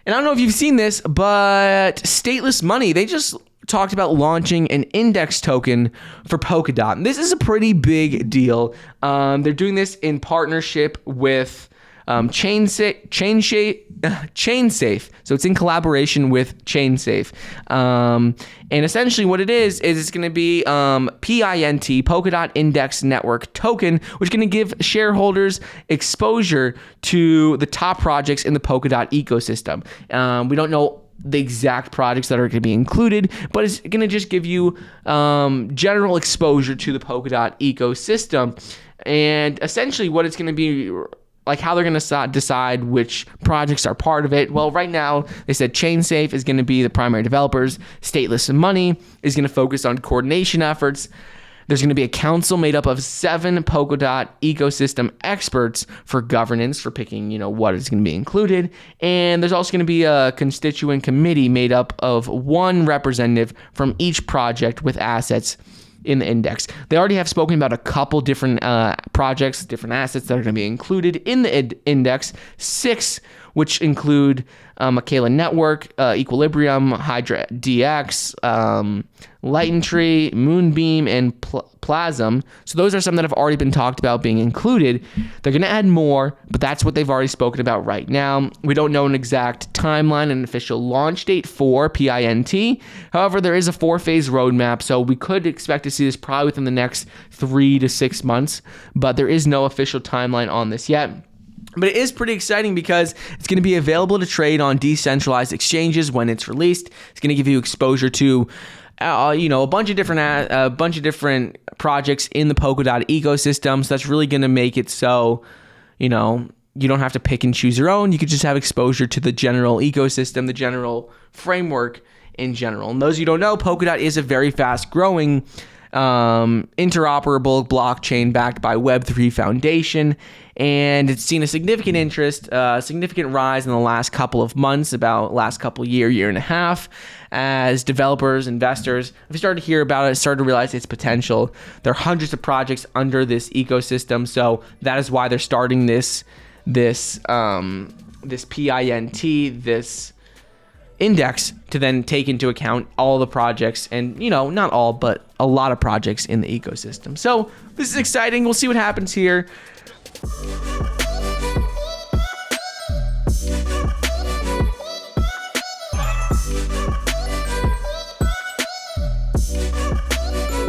And I don't know if you've seen this, but Stateless Money, they just talked about launching an index token for Polkadot. This is a pretty big deal. They're doing this in partnership with Chainsafe. So it's in collaboration with Chainsafe. And essentially what it is it's going to be PINT, Polkadot Index Network Token, which is going to give shareholders exposure to the top projects in the Polkadot ecosystem. We don't know the exact projects that are going to be included, but it's going to just give you general exposure to the Polkadot ecosystem. And essentially what it's going to be, like how they're going to decide which projects are part of it. Well, right now, they said Chainsafe is going to be the primary developers. Stateless Money is going to focus on coordination efforts. There's going to be a council made up of 7 Polkadot ecosystem experts for governance, for picking, what is going to be included. And there's also going to be a constituent committee made up of 1 representative from each project with assets in the index. They already have spoken about a couple different projects, different assets that are going to be included in the index. 6, which include Michaela Network, Equilibrium, Hydra DX, Light Tree, Moonbeam, and Plasm. So those are some that have already been talked about being included. They're going to add more, but that's what they've already spoken about right now. We don't know an exact timeline and official launch date for PINT. However, there is a 4-phase roadmap, so we could expect to see this probably within the next 3 to 6 months, but there is no official timeline on this yet. But it is pretty exciting because it's going to be available to trade on decentralized exchanges when it's released. It's going to give you exposure to a bunch of different projects in the Polkadot ecosystem. So that's really going to make it so, you don't have to pick and choose your own. You could just have exposure to the general ecosystem, the general framework in general. And those of you who don't know, Polkadot is a very fast growing interoperable blockchain backed by Web3 Foundation, and it's seen a significant interest, significant rise in the last couple of months, about last couple year and a half, as developers, investors have started to hear about it, started to realize its potential. There are hundreds of projects under this ecosystem, so that is why they're starting this PINT, this index, to then take into account all the projects, and not all, but a lot of projects in the ecosystem. So this is exciting. We'll see what happens here.